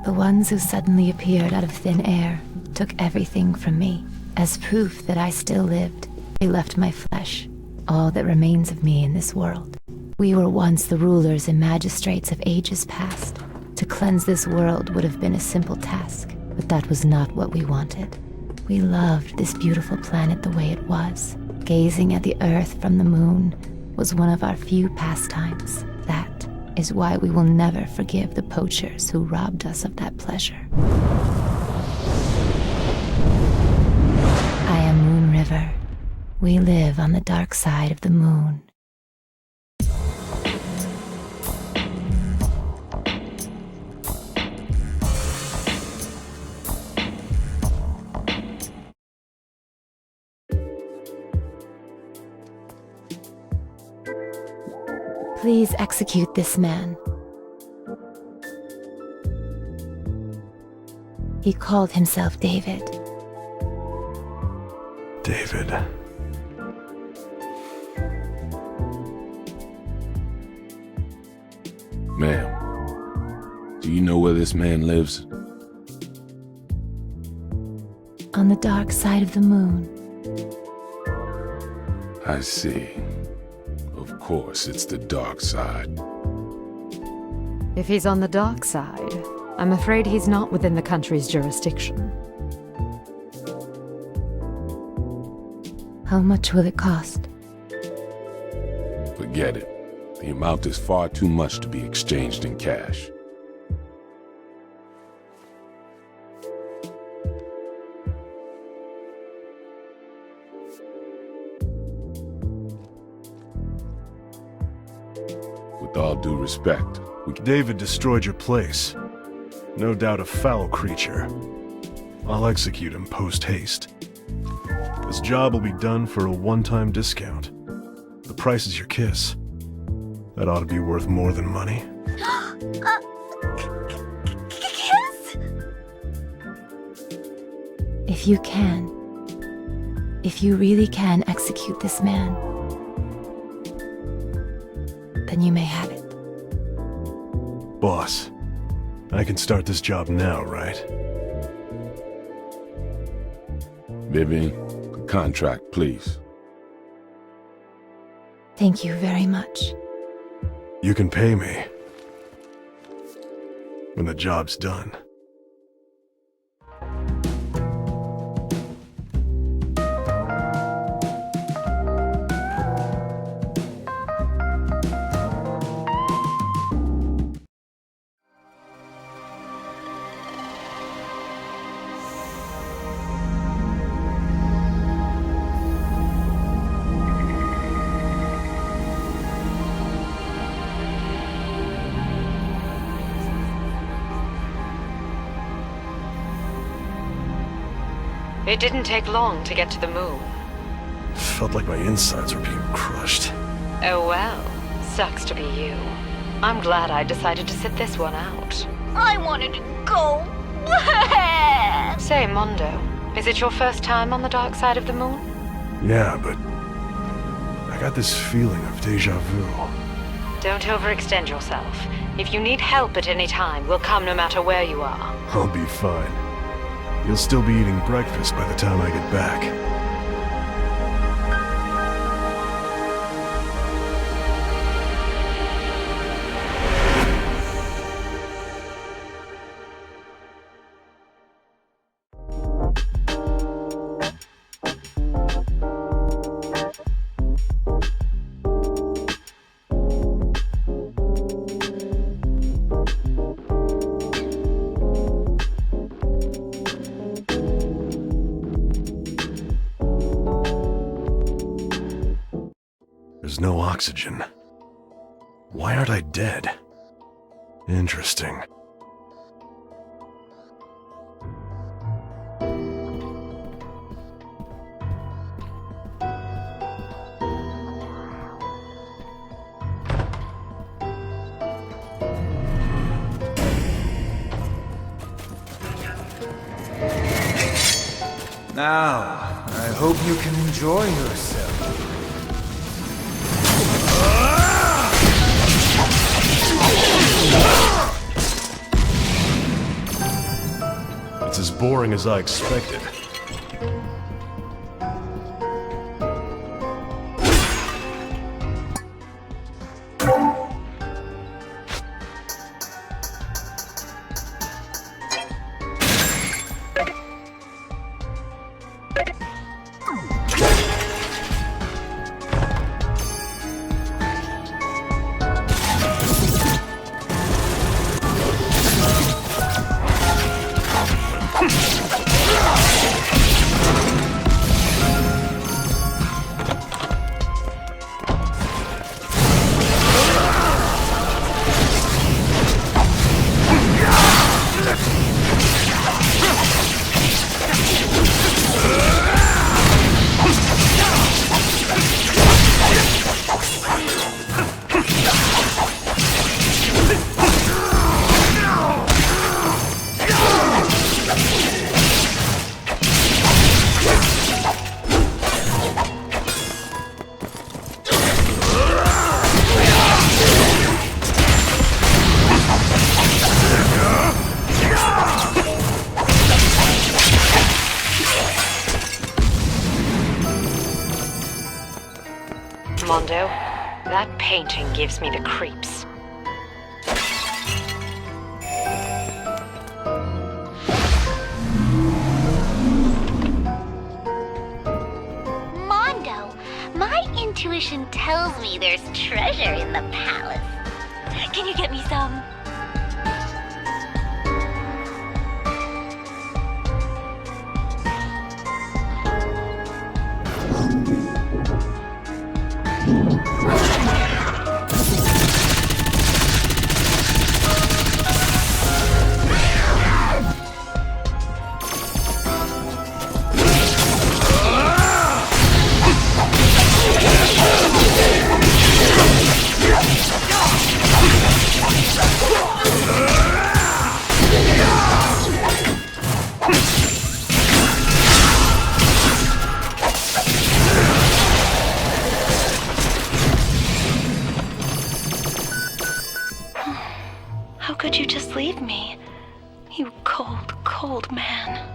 The ones who suddenly appeared out of thin air took everything from me. As proof that I still lived, they left my flesh, all that remains of me in this world. We were once the rulers and magistrates of ages past. To cleanse this world would have been a simple task, but that was not what we wanted. We loved this beautiful planet the way it was. Gazing at the Earth from the moon was one of our few pastimes. That is why we will never forgive the poachers who robbed us of that pleasure. I am Moon River. We live on the dark side of the moon. Please execute this man. He called himself David. David. Ma'am, do you know where this man lives? On the dark side of the moon. I see. Of course, it's the dark side. If he's on the dark side, I'm afraid he's not within the country's jurisdiction. How much will it cost? Forget it. The amount is far too much to be exchanged in cash. With all due respect, David destroyed your place. No doubt a foul creature. I'll execute him post-haste. This job will be done for a one-time discount. The price is your kiss. That ought to be worth more than money. Kiss? If you can, if you really can execute this man, then you may have it. Boss, I can start this job now, right? Vivian, the contract, please. Thank you very much. You can pay me when the job's done. It didn't take long to get to the moon. Felt like my insides were being crushed. Oh well, sucks to be you. I'm glad I decided to sit this one out. I wanted to go. Say, Mondo, is it your first time on the dark side of the moon? Yeah, but I got this feeling of deja vu. Don't overextend yourself. If you need help at any time, we'll come no matter where you are. I'll be fine. You'll still be eating breakfast by the time I get back. There's no oxygen. Why aren't I dead? Interesting. Now, I hope you can enjoy yourself. boring as I expected. Mondo, that painting gives me the creeps. Mondo, my intuition tells me there's treasure in the palace. Can you get me some? How could you just leave me? You cold, cold man.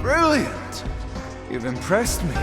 Brilliant! You've impressed me.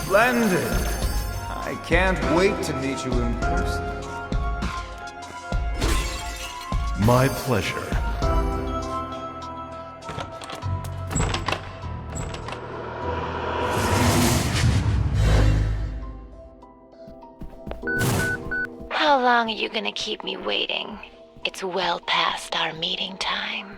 Splendid. I can't wait to meet you in person. My pleasure. How long are you gonna keep me waiting? It's well past our meeting time.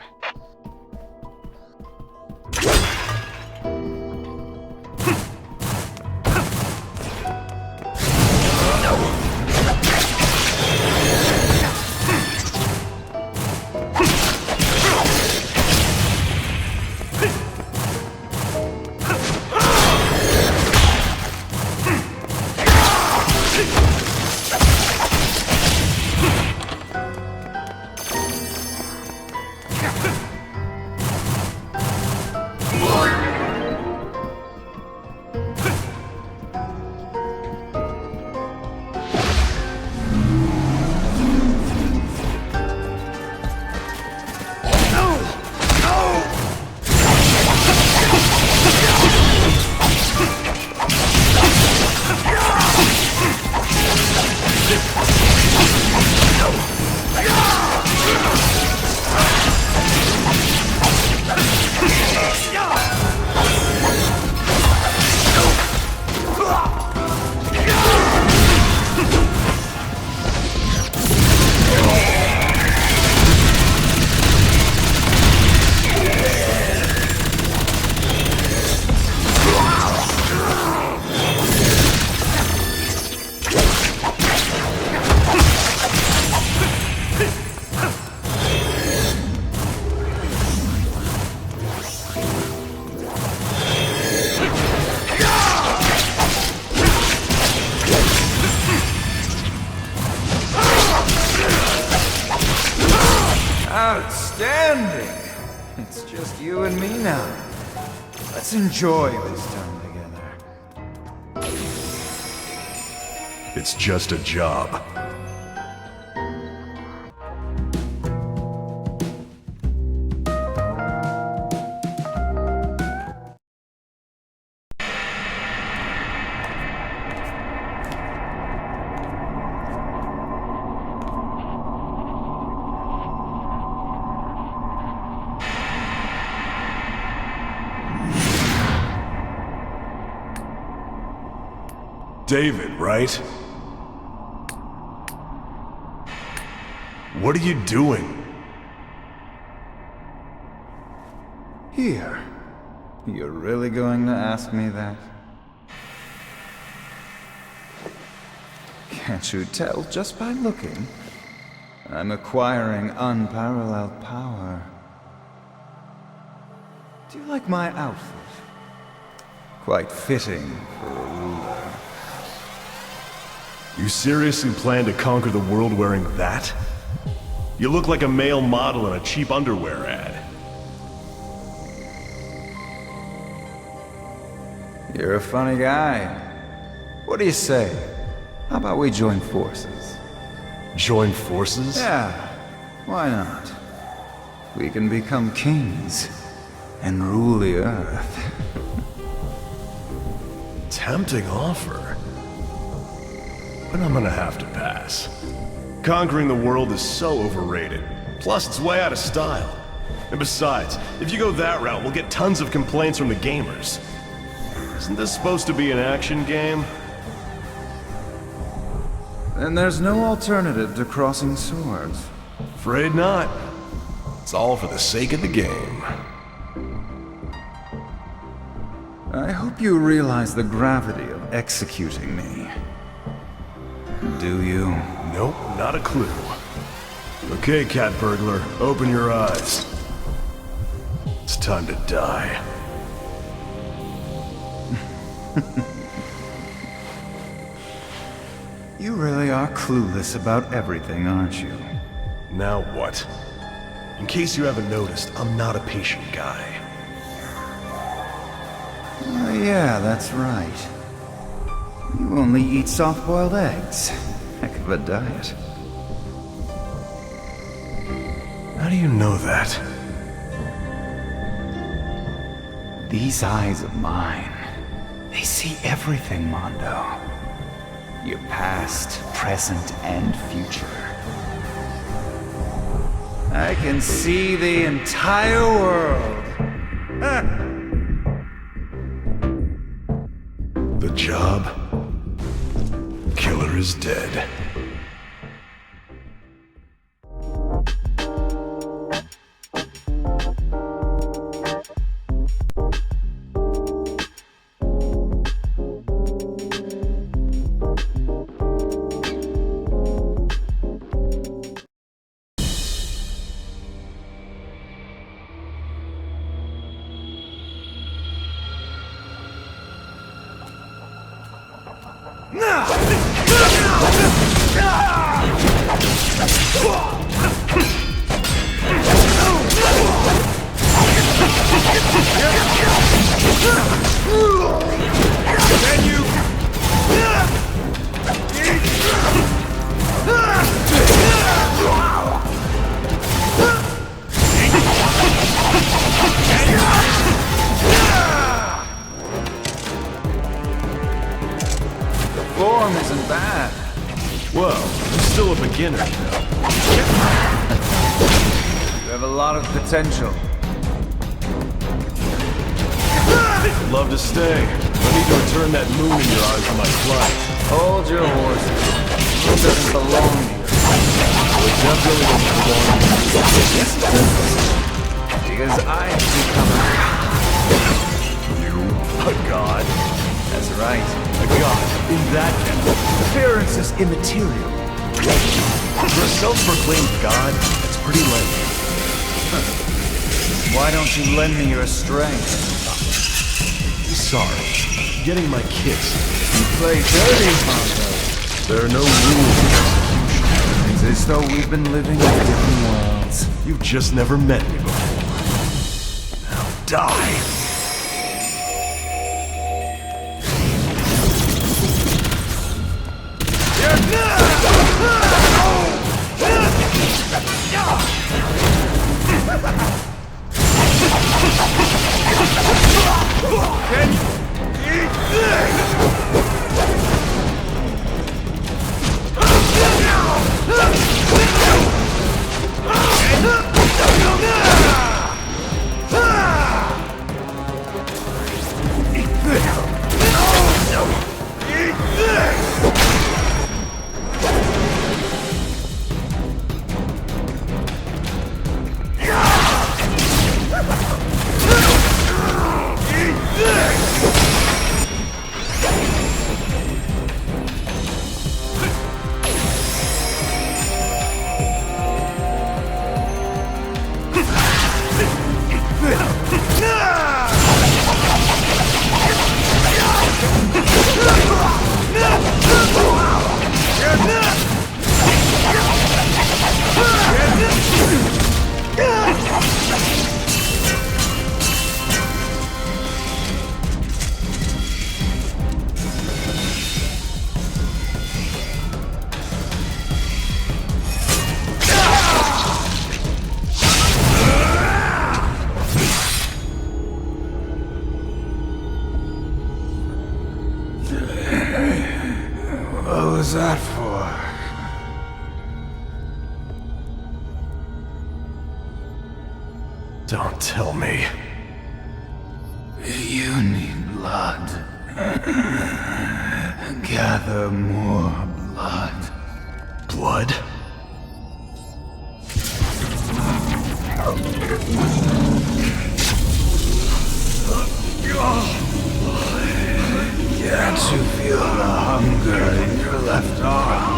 Outstanding! It's just you and me now. Let's enjoy this time together. It's just a job. David, right? What are you doing? Here. You're really going to ask me that? Can't you tell just by looking? I'm acquiring unparalleled power. Do you like my outfit? Quite fitting for a ruler. You seriously plan to conquer the world wearing that? You look like a male model in a cheap underwear ad. You're a funny guy. What do you say? How about we join forces? Join forces? Yeah, why not? We can become kings and rule the earth. Tempting offer. But I'm gonna have to pass. Conquering the world is so overrated. Plus, it's way out of style. And besides, if you go that route, we'll get tons of complaints from the gamers. Isn't this supposed to be an action game? Then there's no alternative to crossing swords. Afraid not. It's all for the sake of the game. I hope you realize the gravity of executing me. Do you? Nope, not a clue. Okay, cat burglar, open your eyes. It's time to die. You really are clueless about everything, aren't you? Now what? In case you haven't noticed, I'm not a patient guy. Yeah, that's right. You only eat soft-boiled eggs. Heck of a diet. How do you know that? These eyes of mine, they see everything, Mondo. Your past, present, and future. I can see the entire world. The job? Killer is dead. Form isn't bad. Well, I'm still a beginner, you know. You have a lot of potential. Love to stay. I need to return that moon in your eyes on my flight. Hold your horses. It doesn't belong to you. It definitely doesn't belong to you. Yes, it does. Because I have become A god? That's right. A god? In that case, Appearance is immaterial. for a self-proclaimed god, that's pretty lame. Why don't you lend me your strength? Sorry. Getting my kicks. You play dirty, Mongo. There are no rules of execution. It's as though we've been living in different worlds. You've just never met me before. Now die. What was that for? Don't tell me. You need blood. Gather more blood. Blood? Can't you feel the hunger in your left arm?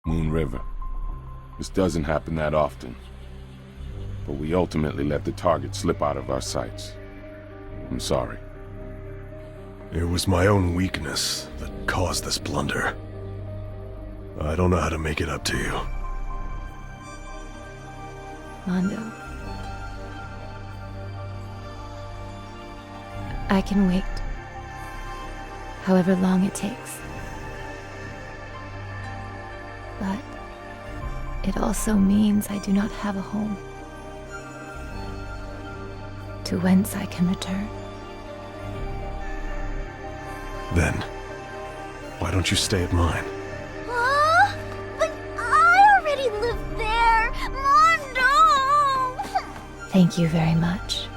Moon River. This doesn't happen that often. But we ultimately let the target slip out of our sights. I'm sorry. It was my own weakness that caused this blunder. I don't know how to make it up to you. Mondo. I can wait. However long it takes. But it also means I do not have a home. To whence I can return. Then, why don't you stay at mine? Huh? But I already live there! Mondo! Thank you very much.